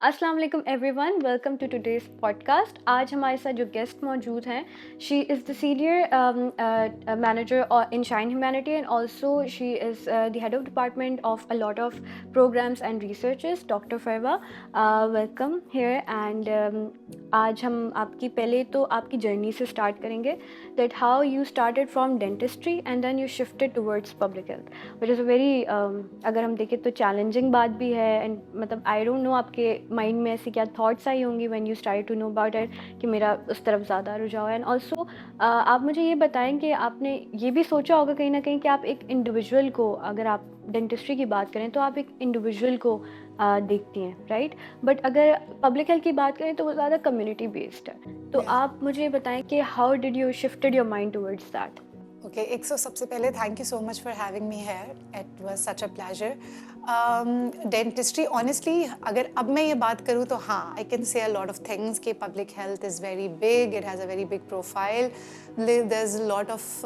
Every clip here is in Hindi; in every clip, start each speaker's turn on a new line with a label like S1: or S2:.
S1: अस्सलाम वालेकुम everyone, welcome to today's podcast. आज हमारे साथ जो गेस्ट मौजूद हैं, she is the senior manager in Shine Humanity and also she is the head of department of a lot of programmes and researches, doctor Farwa. Welcome here and आज हम आपकी पहले तो आपकी जर्नी से स्टार्ट करेंगे, that how you started from dentistry and then you shifted towards public health, which is a very, अगर हम देखें तो चैलेंजिंग बात भी है। एंड मतलब आई डोंट नो आपके माइंड में ऐसी क्या थॉट्स आई होंगी when you start to know about it कि मेरा उस तरफ ज़्यादा रुझाव है। एंड ऑल्सो आप मुझे ये बताएं कि आपने ये भी सोचा होगा कहीं ना कहीं कि आप एक इंडिविजुअल को, अगर आप डेंटिस्ट्री की बात करें तो आप एक इंडिविजुअल को देखती हैं, राइट? बट अगर पब्लिक हेल्थ की बात करें तो वो ज़्यादा कम्युनिटी बेस्ड है। तो
S2: Yeah.
S1: आप मुझे बताएं कि how did you shifted your mind towards that?
S2: Okay, एक सौ सबसे पहले thank you so much for having me here, it was such a pleasure. Dentistry honestly अगर अब मैं ये बात करूँ तो हाँ, I can say a lot of things कि public health is very big, it has a very big profile, there is a lot of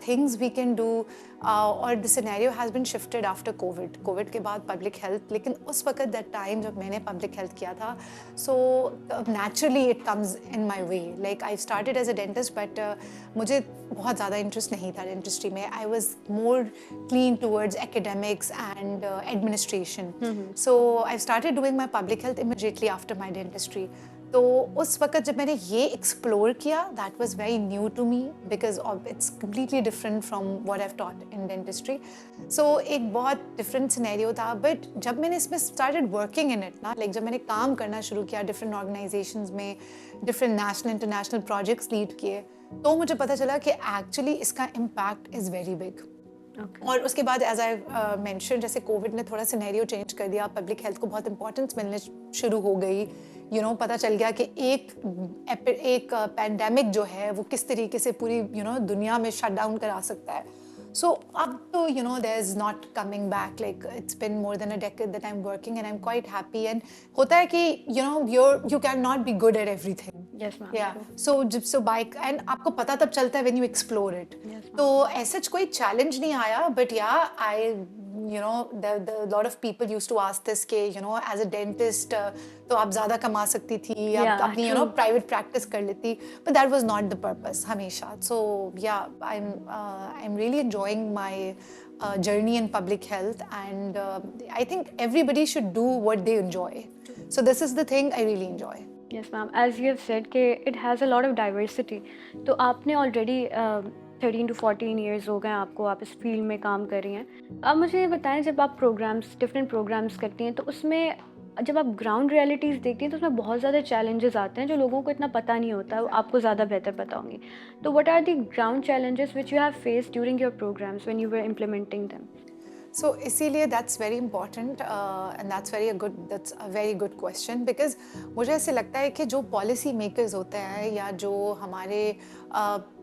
S2: things we can do, और the scenario has been shifted after covid के बाद पब्लिक हेल्थ। लेकिन उस वक्त दैट टाइम जब मैंने पब्लिक हेल्थ किया था, so naturally it comes in my way. Like I started as a dentist, but मुझे बहुत ज़्यादा इंटरेस्ट नहीं था डेंटिस्ट्री में। I was more clean towards academics and administration. So I started doing my public health immediately after my dentistry. तो उस वक्त जब मैंने ये एक्सप्लोर किया, that was very new to me because it's completely different from what I have taught in dentistry. सो एक बहुत डिफरेंट सिनेरियो था। बट जब मैंने इसमें स्टार्टेड वर्किंग इन इट ना, लाइक जब मैंने काम करना शुरू किया डिफरेंट ऑर्गेनाइजेशंस में, different national international projects lead किए, तो मुझे पता चला कि एक्चुअली इसका इम्पैक्ट इज़ वेरी बिग। और उसके बाद एज आई मेंशन, जैसे कोविड ने थोड़ा सिनेरियो चेंज कर दिया, पब्लिक हेल्थ को बहुत इंपॉर्टेंस मिलने शुरू हो गई। पता चल गया कि एक पैंडेमिक जो है वो किस तरीके से पूरी दुनिया में शट डाउन करा सकता है। सो अब तो there is not coming back, like it's been more than a decade that I am working and I am quite happy. And होता है कि you can not be good at everything.
S1: Yes ma'am,
S2: yeah so बाइक एंड आपको पता तब चलता है when you explore it.
S1: Yes ma'am.
S2: तो ऐसा कोई चैलेंज नहीं आया, बट या आई the lot of people used to ask this कि as a dentist तो आप ज़्यादा कमा सकती थी, आप
S1: Yeah,
S2: अपनी
S1: true.
S2: प्राइवेट प्रैक्टिस कर लेती, but that was not the purpose हमेशा। So yeah, I'm really enjoying my journey in public health, and I think everybody should do what they enjoy. So this is the thing I really enjoy.
S1: Yes, ma'am. As you have said कि it has a lot of diversity. तो आपने already 13 to 14 years हो गए आपको, आप इस फील्ड में काम कर रही हैं। आप मुझे ये बताएं, जब आप प्रोग्राम्स, डिफरेंट प्रोग्राम्स करती हैं, तो उसमें जब आप ग्राउंड रियलिटीज़ देखती हैं तो उसमें बहुत ज़्यादा चैलेंजेस आते हैं जो लोगों को इतना पता नहीं होता, वो आपको ज़्यादा बेहतर पता होंगी। तो what are the ground challenges which you have faced during your programs when you were implementing them?
S2: So इसीलिए that's very important, and that's a very good question, because मुझे ऐसे लगता है कि जो policy makers होते हैं या जो हमारे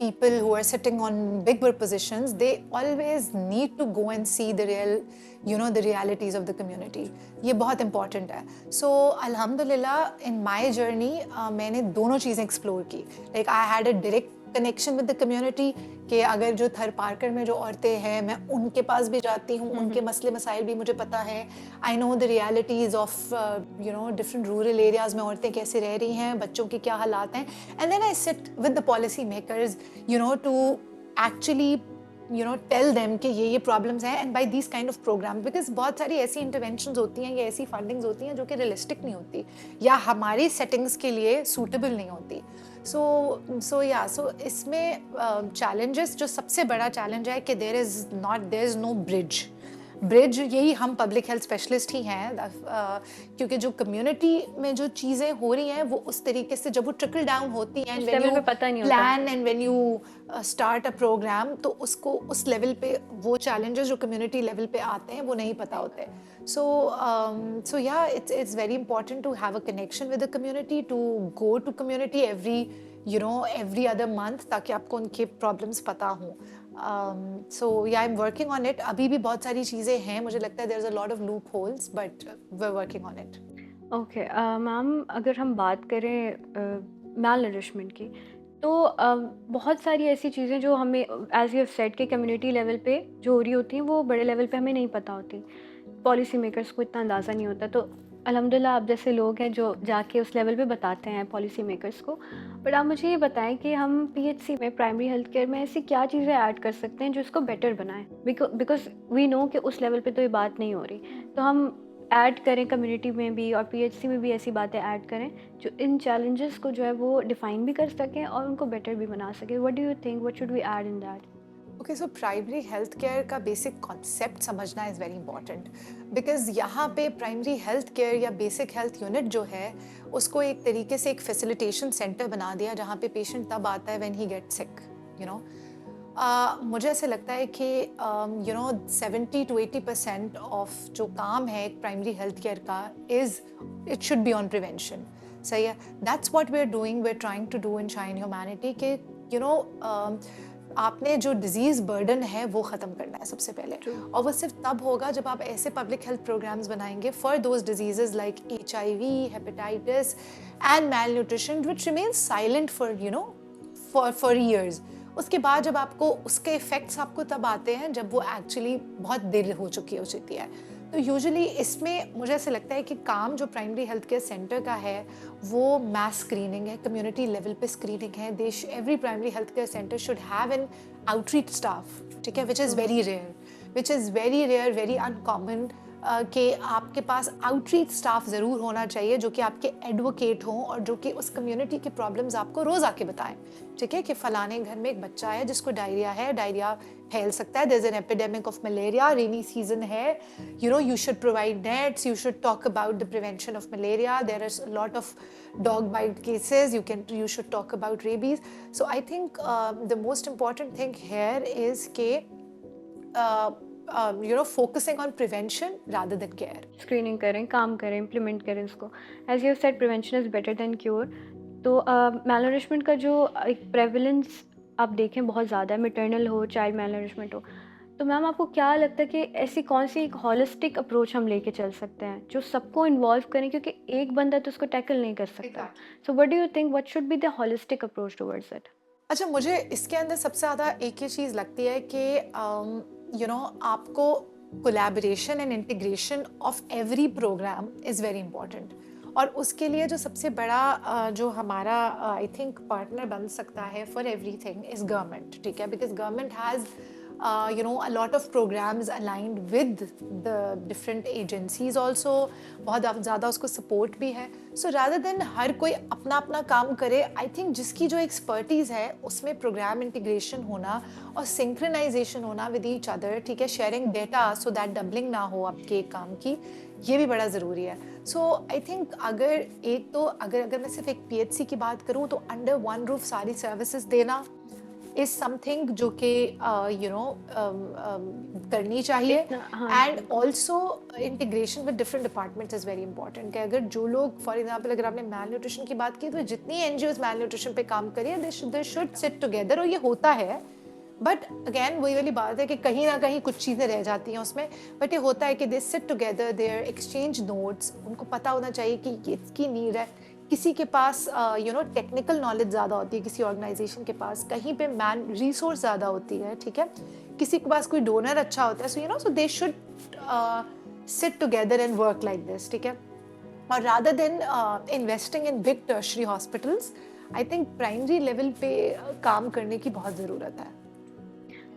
S2: people who are sitting on bigger positions, they always need to go and see the the realities of the community. ये बहुत important है. So alhamdulillah in my journey मैंने दोनों चीज़ें explore की. Like I had a direct connection with the community कि अगर जो थर पार्कर में जो औरतें हैं, मैं उनके पास भी जाती हूँ, उनके मसले मसाइल भी मुझे पता है। I know the realities of different rural areas में औरतें कैसे रह रही हैं, बच्चों के क्या हालात हैं। And then I sit with the policy makers to actually tell them कि ये प्रॉब्लम्स हैं, and by this kind of programme, because बहुत सारी ऐसी इंटरवेंशंस होती हैं या ऐसी फंडिंग्स होती हैं जो कि रियलिस्टिक नहीं होती या हमारी सेटिंग्स के लिए सूटेबल नहीं होती। सो इसमें चैलेंजेस, जो सबसे बड़ा चैलेंज है कि देयर इज़ नो ब्रिज। यही हम पब्लिक हेल्थ स्पेशलिस्ट ही हैं, क्योंकि जो कम्युनिटी में जो चीज़ें हो रही हैं वो उस तरीके से जब वो ट्रिकल डाउन होती हैं,
S1: उस
S2: व्हेन
S1: लेवल
S2: यू
S1: पे पता नहीं होता।
S2: Plan and when you start a programme, तो उसको उस लेवल पे वो चैलेंजेस जो कम्युनिटी लेवल पे आते हैं वो नहीं पता होते। So yeah it's very important to have a connection with the community, to go to community every other month, ताकि आपको उनके प्रॉब्लम्स पता हों। So yeah I am working on it. अभी भी बहुत सारी चीज़ें हैं, मुझे लगता है there is a lot of loopholes, but we are working on it.
S1: Okay ma'am, अगर हम बात करें माल नरिशमेंट की, तो बहुत सारी ऐसी चीज़ें जो हमें, एज यू हैव सेड, के कम्युनिटी लेवल पे जो हो रही होती हैं वो बड़े लेवल पे हमें नहीं पता होती, पॉलिसी मेकर्स को इतना अंदाज़ा नहीं होता। तो अल्हम्दुलिल्लाह आप जैसे लोग हैं जो जाके उस लेवल पे बताते हैं पॉलिसी मेकर्स को। बट आप मुझे ये बताएँ कि हम पीएचसी में प्राइमरी हेल्थ केयर में ऐसी क्या चीज़ें ऐड कर सकते हैं जो इसको बेटर बनाएँ? बिकॉज़ वी नो कि उस लेवल पे तो ये बात नहीं हो रही। तो हम ऐड करें कम्युनिटी में भी और पीएचसी में भी ऐसी बातें ऐड करें जो इन चैलेंजेस को जो है वो डिफ़ाइन भी कर सकें और उनको बेटर भी बना सकें। What do you think what should we add in that?
S2: Okay, so primary health care का बेसिक कॉन्सेप्ट समझना इज़ वेरी इंपॉर्टेंट, बिकॉज यहाँ पे प्राइमरी हेल्थ केयर या बेसिक हेल्थ यूनिट जो है उसको एक तरीके से एक फैसिलिटेशन सेंटर बना दिया जहाँ पे पेशेंट तब आता है when he get sick, you know. मुझे ऐसे लगता है कि 70 to 80% ऑफ जो काम है एक प्राइमरी हेल्थ केयर का it should be on prevention. सही है, that's what we are doing, we are trying to do in Shine Humanity के आपने जो डिजीज़ बर्डन है वो ख़त्म करना है सबसे पहले। और वो सिर्फ तब होगा जब आप ऐसे पब्लिक हेल्थ प्रोग्राम्स बनाएंगे for those diseases like HIV, hepatitis and malnutrition which remain silent for years. उसके बाद जब आपको उसके इफ़ेक्ट्स आपको तब आते हैं जब वो एक्चुअली बहुत देर हो चुकी होती है। तो यूजुअली इसमें मुझे ऐसे लगता है कि काम जो प्राइमरी हेल्थ केयर सेंटर का है वो मैस स्क्रीनिंग है, कम्युनिटी लेवल पे स्क्रीनिंग है। Every primary health care centre should have an outreach staff, ठीक है, which is very rare, very uncommon कि आपके पास आउटरीच स्टाफ ज़रूर होना चाहिए जो कि आपके एडवोकेट हों और जो कि उस कम्युनिटी के प्रॉब्लम्स आपको रोज़ आके बताएं, ठीक है, कि फ़लाने घर में एक बच्चा है जिसको डायरिया फैल सकता है, there is an epidemic of malaria, rainy season है, you should provide nets, you should talk about the prevention of malaria, there is a lot of dog bite cases, you should talk about rabies. So I think the most important thing here is के focusing on prevention rather than care.
S1: Screening करें, काम करें, इम्प्लीमेंट करें इसको। As you said prevention is better than cure. तो मैलनरिशमेंट का जो एक प्रेवलेंस आप देखें बहुत ज़्यादा है, मैटरनल हो, चाइल्ड मैलनरिशमेंट हो। तो मैम आपको क्या लगता है कि ऐसी कौन-सी एक होलिस्टिक अप्रोच हम लेके चल सकते हैं, जो सबको इन्वॉल्व करें क्योंकि एक बंदा तो उसको टैकल नहीं कर सकता। So what do you think what should be the holistic approach towards it?
S2: अच्छा, मुझे इसके अंदर सबसे ज़्यादा एक ही चीज़ लगती है कि आपको collaboration and integration of every programme is very important. और उसके लिए जो सबसे बड़ा जो हमारा आई थिंक पार्टनर बन सकता है फॉर एवरीथिंग इज़ गवर्नमेंट, ठीक है, because government has a lot of programs aligned with the different agencies also, बहुत ज़्यादा उसको सपोर्ट भी है। सो रादर देन हर कोई अपना अपना काम करे, आई थिंक जिसकी जो एक्सपर्टीज़ है उसमें प्रोग्राम इंटीग्रेशन होना और सिंक्रोनाइजेशन होना विद ईच अदर, ठीक है, sharing data so that doubling ना हो आपके काम की, ये भी बड़ा ज़रूरी है। सो आई थिंक अगर मैं सिर्फ एक PHC की बात करूँ तो अंडर वन रूफ सारी सर्विसेज देना इज समथिंग जो कि करनी चाहिए। And also integration with different departments is very important. कि अगर जो लोग फॉर एग्जांपल अगर आपने मैल न्यूट्रिशन की बात की तो जितनी NGOs मैल न्यूट्रिशन पे काम करिए दे शुड सिट टुगेदर, और ये होता है। बट अगेन वही वाली बात है कि कहीं ना कहीं कुछ चीज़ें रह जाती हैं उसमें, बट ये होता है कि they sit together, their exchange notes, उनको पता होना चाहिए कि ये इसकी नीड है। किसी के पास टेक्निकल नॉलेज ज़्यादा होती है, किसी ऑर्गेनाइजेशन के पास कहीं पे मैन रिसोर्स ज़्यादा होती है, ठीक है, किसी के पास कोई डोनर अच्छा होता है, so they should sit together and work like this, ठीक है। और rather than investing in big tertiary hospitals, I think primary level पे काम करने की बहुत ज़रूरत है।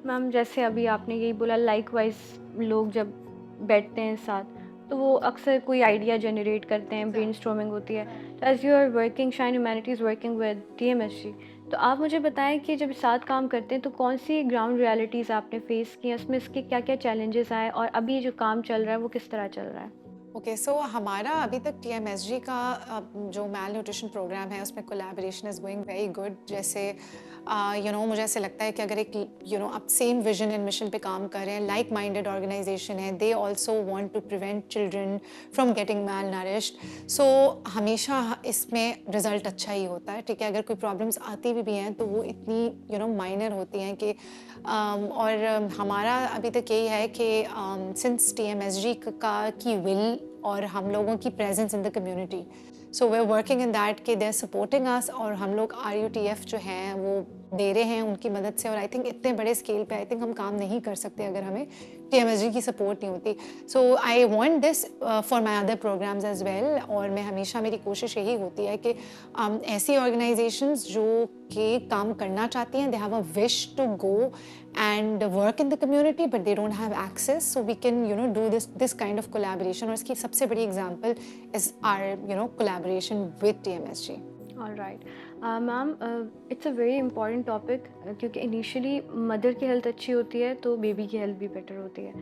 S1: मैम जैसे अभी आपने यही बोला, लाइकवाइज लोग जब बैठते हैं साथ तो वो अक्सर कोई आइडिया जनरेट करते हैं, ब्रेनस्टॉर्मिंग होती है। तो as you are working, Shine Humanities working with TMSG, तो आप मुझे बताएं कि जब साथ काम करते हैं तो कौन सी ग्राउंड रियलिटीज़ आपने फेस की हैं, उसमें इसके क्या क्या चैलेंजेस आए और अभी जो काम चल रहा है वो किस तरह चल रहा है?
S2: ओके, सो हमारा अभी तक TMSG का जो मैल न्यूट्रिशन प्रोग्राम है उसमें collaboration is going very good. जैसे मुझे ऐसे लगता है कि अगर एक आप सेम विजन एंड मिशन पे काम कर रहे हैं, लाइक माइंडेड ऑर्गेनाइजेशन है, they also want to prevent children from getting malnourished, so हमेशा इसमें रिजल्ट अच्छा ही होता है, ठीक है। अगर कोई प्रॉब्लम्स आती भी हैं तो वो इतनी माइनर होती हैं कि और हमारा अभी तक यही है कि सिंस TMSG की विल और हम लोगों की presence in the community, so we are working in that कि दे आर सपोर्टिंग अस, और हम लोग RUTF जो हैं वो दे रहे हैं उनकी मदद से, और आई थिंक इतने बड़े स्केल पे आई थिंक हम काम नहीं कर सकते अगर हमें TMSG की सपोर्ट नहीं होती. So I want this for my other programmes as well. और मैं हमेशा, मेरी कोशिश यही होती है कि ऐसी ऑर्गेनाइजेशंस जो कि काम करना चाहती हैं, they have a wish to go and work in the community but they don't have access, so we can do this kind of collaboration. और इसकी सबसे बड़ी example is our collaboration with TMSG.
S1: All right. Ma'am, it's a very important topic, क्योंकि इनिशियली मदर की हेल्थ अच्छी होती है तो बेबी की हेल्थ भी बेटर होती है.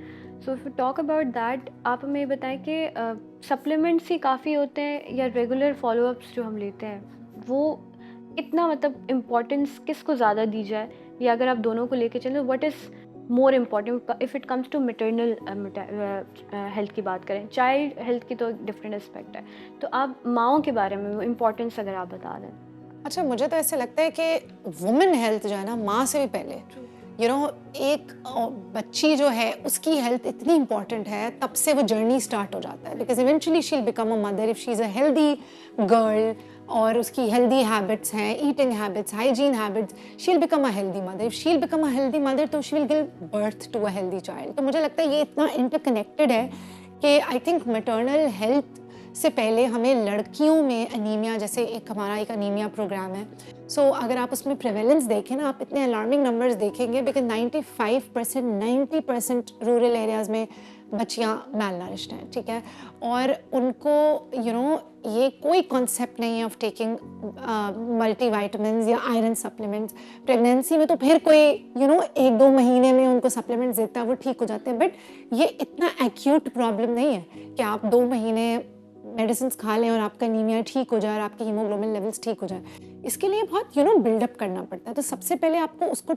S1: So if you talk about that, आप हमें बताएं कि सप्लीमेंट्स ही काफ़ी होते हैं या रेगुलर फॉलोअप्स जो हम लेते हैं वो इतना, मतलब इम्पोर्टेंस किसको ज़्यादा दी जाए, या अगर आप दोनों को लेके चलें, what is more important if it comes to maternal health की बात करें. चाइल्ड हेल्थ की तो डिफरेंट एस्पेक्ट है, तो आप माओं के बारे में इम्पोर्टेंस अगर आप बता दें.
S2: अच्छा, मुझे तो ऐसे लगता है कि वुमेन हेल्थ जो है ना, माँ से भी पहले, एक बच्ची जो है उसकी हेल्थ इतनी इंपॉर्टेंट है, तब से वो जर्नी स्टार्ट हो जाता है. Because eventually she will become a mother if she is a healthy girl, और उसकी हेल्दी हैबिट्स हैं, eating habits, hygiene habits, she will become a healthy mother. If she will become a healthy mother तो she will give birth to a healthy child. तो मुझे लगता है ये इतना इंटरकनेक्टेड है कि आई थिंक मैटरनल हेल्थ से पहले हमें लड़कियों में अनीमिया, जैसे हमारा एक अनीमिया प्रोग्राम है. सो अगर आप उसमें प्रेवेलेंस देखें ना, आप इतने अलार्मिंग नंबर्स देखेंगे, बिकॉज 90% रूरल एरियाज़ में बच्चियाँ मैलनरिश्ड हैं, ठीक है. और उनको ये कोई कॉन्सेप्ट नहीं है ऑफ टेकिंग मल्टीविटामिन्स या आयरन सप्लीमेंट्स. प्रेगनेंसी में तो फिर कोई 1-2 महीने में उनको सप्लीमेंट्स देता है, वो ठीक हो जाते हैं. बट ये इतना एक्यूट प्रॉब्लम नहीं है कि आप 2 महीने मेडिसिन खा लें और आपका एनीमिया ठीक हो जाए और आपके हीमोग्लोबिन लेवल्स ठीक हो जाए. इसके लिए बहुत बिल्डअप करना पड़ता है. तो सबसे पहले आपको उसको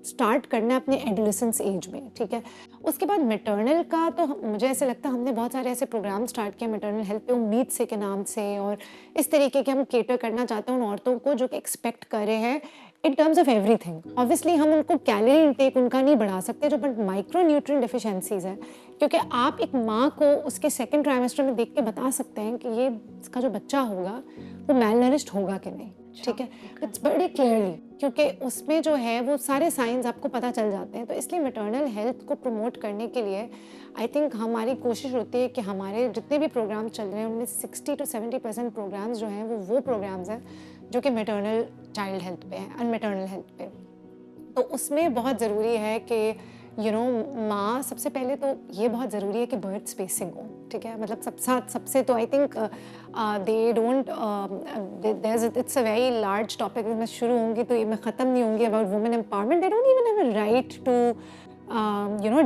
S2: स्टार्ट करना है अपने एडोलेसेंस एज में, ठीक है. उसके बाद मैटरनल का तो मुझे ऐसे लगता है हमने बहुत सारे ऐसे प्रोग्राम स्टार्ट किए मैटरनल हेल्थ पे, उम्मीद से के नाम से, और इस तरीके के हम केटर करना चाहते हैं उन औरतों को जो कि एक्सपेक्ट कर रहे हैं in terms of everything. Obviously हम उनको कैलोरी इंटेक उनका नहीं बढ़ा सकते, जो बट माइक्रो न्यूट्रिएंट डिफिशियंसीज है, क्योंकि आप एक माँ को उसके सेकेंड ट्राइमेस्टर में देख के बता सकते हैं कि ये इसका जो बच्चा होगा वो मैलनरिश्ड होगा कि नहीं, ठीक है. इट्स वेरी क्लियरली, क्योंकि उसमें जो है वो सारे साइंस आपको पता चल जाते हैं. तो इसलिए मैटरनल हेल्थ को प्रमोट करने के लिए आई थिंक हमारी कोशिश होती है कि हमारे जितने भी प्रोग्राम चल रहे हैं उनमें 60 to 70% प्रोग्राम्स जो हैं वो प्रोग्राम्स हैं जो कि मैटरनल चाइल्ड हेल्थ पे हैं, अनमैटरनल हेल्थ पे. तो उसमें बहुत ज़रूरी है कि माँ, सबसे पहले तो ये बहुत ज़रूरी है कि बर्थ स्पेसिंग हो, ठीक है. मतलब सबसे तो I think they don't, it's a very large topic. मैं शुरू होंगी तो ये मैं ख़त्म नहीं होंगी about women empowerment. They don't even have a right to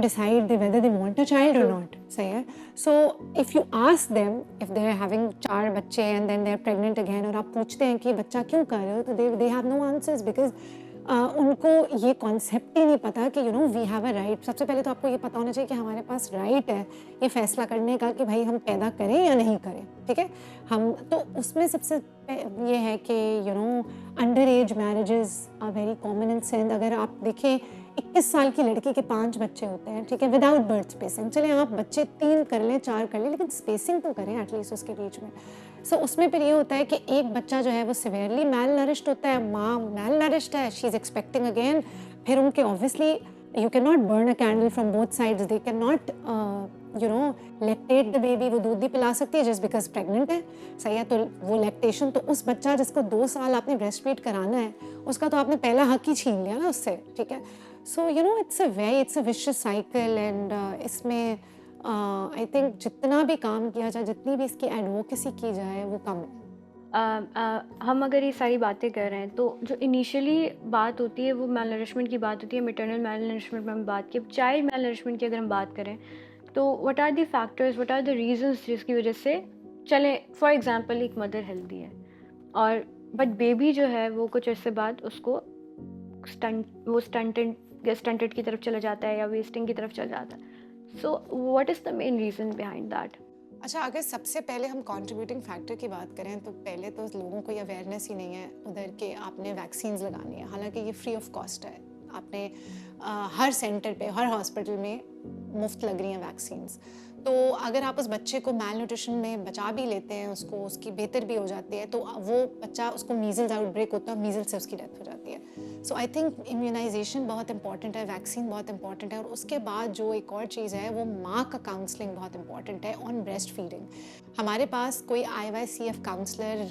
S2: decide whether they want a child or not. सही है. So if you ask them if they are having 4 बच्चे and then they are pregnant again, और आप पूछते हैं कि बच्चा क्यों कर रहे हो, तो they have no answers because उनको ये कॉन्सेप्ट ही नहीं पता कि वी हैव अ राइट. सबसे पहले तो आपको ये पता होना चाहिए कि हमारे पास राइट है ये फैसला करने का कि भाई हम पैदा करें या नहीं करें, ठीक है. हम तो उसमें सबसे ये है कि under age marriages are very common in Sindh. अगर आप देखें 21 साल की लड़की के 5 बच्चे होते हैं, ठीक है, विदाउट बर्थ स्पेसिंग. चले आप बच्चे 3 कर लें, 4 कर लें, लेकिन स्पेसिंग तो करें एटलीस्ट उसके बीच में. सो उसमें फिर ये होता है कि एक बच्चा जो है वो सिवियरली मैल नरिश्ड होता है, माँ मैल नरिश्ड है, शी इज़ एक्सपेक्टिंग अगेन. फिर उनके obviously you can not burn a candle from both sides. They can not lactate the baby. वो दूध भी पिला सकती है जस्ट बिकॉज प्रेगनेंट है, सही है. तो वो लैक्टेशन, तो उस बच्चा जिसको 2 साल आपने ब्रेस्ट फीड कराना है उसका तो आपने पहला हक ही छीन लिया ना उससे, ठीक है. So it's a vicious cycle. And इसमें आई थिंक जितना भी काम किया जाए, जितनी भी इसकी एडवोकेसी की जाए वो कम है.
S1: हम अगर ये सारी बातें कर रहे हैं तो जो इनिशियली बात होती है वो मैल नरिशमेंट की बात होती है. मैटरनल मैल नरिशमेंट में हम बात की. चाइल्ड मैल नरिशमेंट की अगर हम बात करें तो what are the factors, what are the reasons जिसकी वजह से, चले फॉर एग्जांपल एक मदर हेल्दी है और बट बेबी जो है वो कुछ अर्से बाद उसको स्टंटेड की तरफ चला जाता है या वेस्टिंग की तरफ चला जाता है. So what is the main reason behind that?
S2: अच्छा, अगर सबसे पहले हम कंट्रीब्यूटिंग फैक्टर की बात करें तो पहले तो लोगों को ये अवेयरनेस ही नहीं है उधर के आपने वैक्सीन्स लगानी है. हालांकि ये फ्री ऑफ कॉस्ट है. आपने हर सेंटर पे, हर हॉस्पिटल में मुफ्त लग रही हैं वैक्सीन्स. तो अगर आप उस बच्चे को मैल न्यूट्रिशन में बचा भी लेते हैं, उसको उसकी बेहतर भी हो जाती है, तो वो बच्चा, उसको मीजल्स आउटब्रेक होता है, मीजल्स से उसकी डेथ हो जाती है। सो आई थिंक इम्यूनाइजेशन बहुत इंपॉर्टेंट है, वैक्सीन बहुत इंपॉर्टेंट है, और उसके बाद जो एक और चीज़ है वो माँ का काउंसलिंग बहुत इंपॉर्टेंट है ऑन ब्रेस्ट फीडिंग। हमारे पास कोई IYCF काउंसलर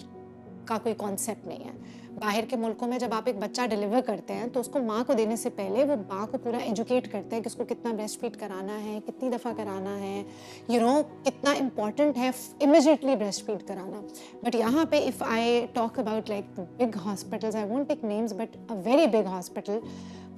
S2: का कोई कॉन्सेप्ट नहीं है। बाहर के मुल्कों में जब आप एक बच्चा डिलीवर करते हैं तो उसको माँ को देने से पहले वो माँ को पूरा एजुकेट करते हैं कि उसको कितना ब्रेस्ट फीड कराना है, कितनी दफ़ा कराना है, कितना इम्पॉर्टेंट है इमिजिएटली ब्रेस्ट फीड कराना। बट यहाँ पे if I talk about like big hospitals, I won't take names, but a very big hospital,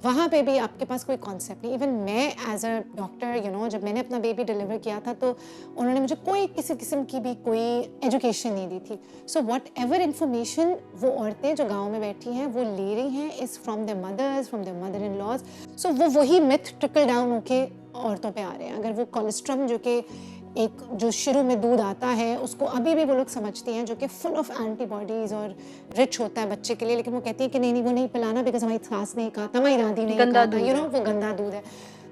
S2: वहाँ पे भी आपके पास कोई कॉन्सेप्ट नहीं। इवन मैं एज अ डॉक्टर जब मैंने अपना बेबी डिलीवर किया था तो उन्होंने मुझे कोई किसी किस्म की भी कोई एजुकेशन नहीं दी थी। सो वट एवर इन्फॉर्मेशन वो औरतें जो गाँव में बैठी हैं वो ले रही हैं is from the mothers, from the mother in laws. सो वो वही मिथ ट्रिकल डाउन होके औरतों पे आ रहे हैं। अगर वो कोलेस्ट्रॉल जो कि एक जो शुरू में दूध आता है उसको अभी भी वो लोग समझती हैं, जो कि फुल ऑफ एंटीबॉडीज़ और रिच होता है बच्चे के लिए, लेकिन वो कहती है कि नहीं वो नहीं पिलाना बिकॉज हमारी सास ने कहा था, हमारी दादी ने
S1: गंदा
S2: कहा था, वो गंदा दूध है।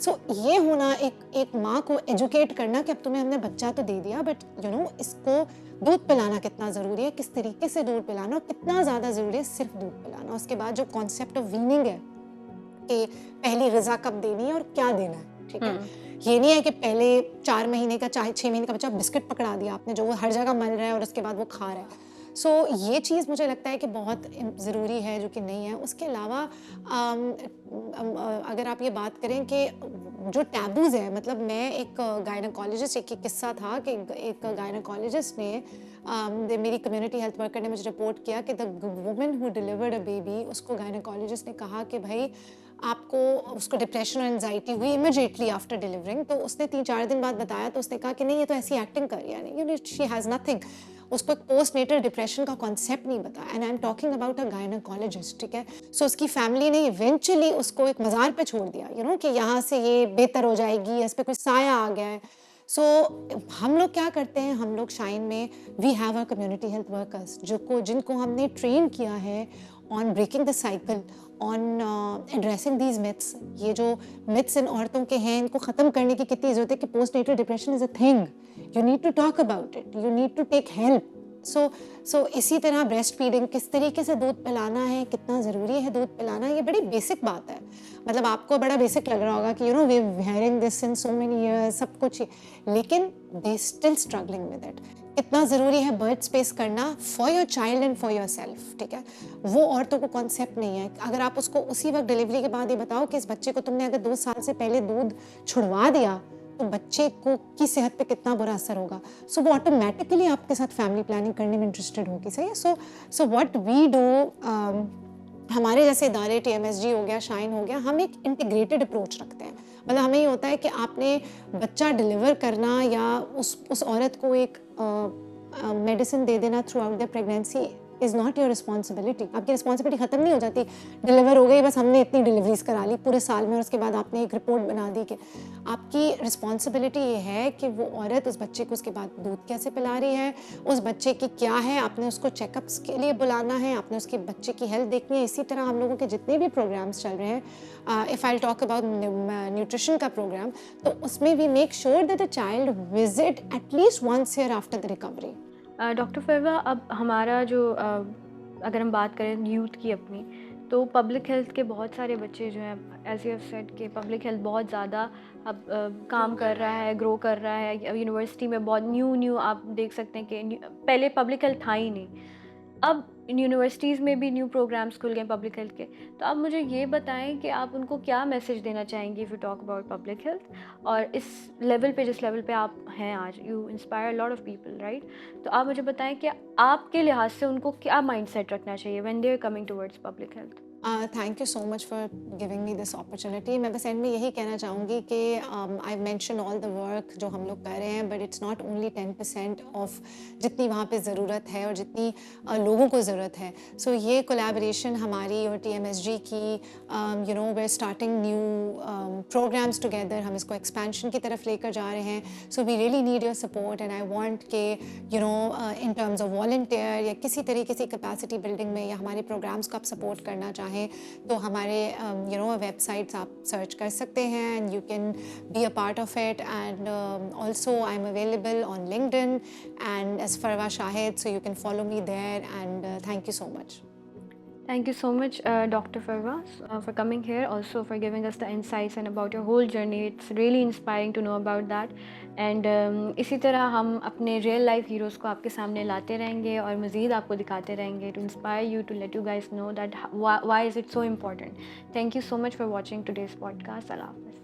S2: सो ये होना एक माँ को एजुकेट करना कि अब तुम्हें हमने बच्चा तो दे दिया, बट इसको दूध पिलाना कितना ज़रूरी है, किस तरीके से दूध पिलाना और कितना ज़्यादा ज़रूरी है सिर्फ दूध पिलाना। उसके बाद जो कॉन्सेप्ट ऑफ वीनिंग है कि पहली ग़िज़ा कब देनी है और क्या देना है, ठीक है। ये नहीं है कि पहले 4 महीने का चाहे 6 महीने का बच्चा बिस्किट पकड़ा दिया आपने जो वो हर जगह मल रहा है और उसके बाद वो खा रहा है। सो ये चीज़ मुझे लगता है कि बहुत ज़रूरी है, जो कि नहीं है। उसके अलावा अगर आप ये बात करें कि जो टैबूज़ है, मतलब मैं एक गायनोकोलॉजिस्ट, एक किस्सा था कि एक गायनोकोलॉजिस्ट ने मेरी कम्युनिटी हेल्थ वर्कर ने मुझे रिपोर्ट किया कि the woman who delivered a baby, उसको गायनोकोलॉजिस्ट ने कहा कि भाई आपको, उसको डिप्रेशन और एंजाइटी हुई इमिजिएटली आफ्टर डिलीवरिंग। तो उसने 3-4 दिन बाद बताया तो उसने कहा कि नहीं ये तो ऐसी एक्टिंग कर रही है, नहीं शी हैज़ नथिंग। उसको एक पोस्ट नेटल डिप्रेशन का कॉन्सेप्ट नहीं बताया। And I am talking about a gynaecologist, ठीक है। सो उसकी फैमिली ने इवेंचुअली उसको एक मज़ार पे छोड़ दिया, कि यहाँ से ये बेहतर हो जाएगी, इस पर कोई साया आ गया है। सो हम लोग क्या करते हैं, हम लोग शाइन में we have a community health workers जिनको हमने ट्रेन किया है on breaking the cycle, on addressing these myths. ये जो मिथ्स इन औरतों के हैं इनको ख़त्म करने की कितनी ज़रूरत है कि post natal depression is a thing, you need to talk about it, you need to take help. सो इसी तरह ब्रेस्ट फीडिंग, किस तरीके से दूध पिलाना है, कितना ज़रूरी है दूध पिलाना, ये बड़ी बेसिक बात है। मतलब आपको बड़ा बेसिक लग रहा होगा कि we hearing this in so many years, सब कुछ, लेकिन they still struggling with it. कितना ज़रूरी है बर्थ स्पेस करना for your child and for yourself, ठीक है। वो औरतों को कॉन्सेप्ट नहीं है। अगर आप उसको उसी वक्त डिलीवरी के बाद ये बताओ कि इस बच्चे को तुमने अगर 2 साल से पहले दूध छुड़वा दिया तो बच्चे को की सेहत पे कितना बुरा असर होगा। सो वो ऑटोमेटिकली आपके साथ फैमिली प्लानिंग करने में इंटरेस्टेड होगी, सही है। सो व्हाट वी डू, हमारे जैसे इदारे TMSG हो गया, शाइन हो गया, हम एक इंटीग्रेटेड अप्रोच रखते हैं। मतलब हमें ये होता है कि आपने बच्चा डिलीवर करना या उस औरत को एक मेडिसिन दे देना through out the pregnancy is not your responsibility. आपकी रिस्पॉन्सिबिलिटी ख़त्म नहीं हो जाती, डिलीवर हो गई बस हमने इतनी डिलीवरीज करा ली पूरे साल में और उसके बाद आपने एक रिपोर्ट बना दी कि आपकी रिस्पॉन्सिबिलिटी ये है कि वो औरत उस बच्चे को उसके बाद दूध कैसे पिला रही है, उस बच्चे की क्या है, आपने उसको चेकअप्स के लिए बुलाना है, आपने उसके बच्चे की हेल्थ देखनी है। इसी तरह हम लोगों के जितने भी प्रोग्राम्स चल रहे हैं, if I talk about nutrition का प्रोग्राम, तो उसमें we make sure that the child visit at least once year after the recovery.
S1: Doctor Farwa, अब हमारा जो अगर हम बात करें यूथ की अपनी, तो पब्लिक हेल्थ के बहुत सारे बच्चे जो हैं, एज यू हैव सेड कि पब्लिक हेल्थ बहुत ज़्यादा अब काम कर रहा है, ग्रो कर रहा है। यूनिवर्सिटी में बहुत न्यू आप देख सकते हैं कि पहले पब्लिक हेल्थ था ही नहीं, अब यूनिवर्सिटीज़ में भी न्यू प्रोग्राम्स खुल गए पब्लिक हेल्थ के। तो आप मुझे ये बताएं कि आप उनको क्या मैसेज देना चाहेंगे if you talk about public health, और इस लेवल पे, जिस लेवल पे आप हैं आज, you inspire lot of people, right. तो आप मुझे बताएं कि आपके लिहाज से उनको क्या माइंडसेट रखना चाहिए when they are coming towards public health.
S2: Thank you so much for giving me this opportunity. मैं बस एंड में यही कहना चाहूँगी कि I mention all the work जो हम लोग कर रहे हैं, but it's not only 10% of जितनी वहाँ पे ज़रूरत है और जितनी लोगों को ज़रूरत है। सो ये कोलैबोरेशन हमारी और TMSG की, we're starting new programmes together, हम इसको एक्सपेंशन की तरफ लेकर जा रहे हैं। So we really need your support and I want के इन टर्म्स ऑफ वॉलंटियर या किसी तरीके से कैपेसिटी बिल्डिंग में या हमारे प्रोग्राम्स को आप सपोर्ट करना चाहें चाहें तो हमारे वेबसाइट्स आप सर्च कर सकते हैं and you can be a part of it and also I am available on LinkedIn and as Farwa Shahid, so you can follow me there and thank you so much.
S1: Thank you so much, Dr. Farwa, for coming here, also for giving us the insights and about your whole journey. It's really inspiring to know about that. And इसी तरह हम अपने real life heroes को आपके सामने लाते रहेंगे और मज़ीद आपको दिखाते रहेंगे to inspire you, to let you guys know that why is it so important. Thank you so much for watching today's podcast. Allah Hafiz.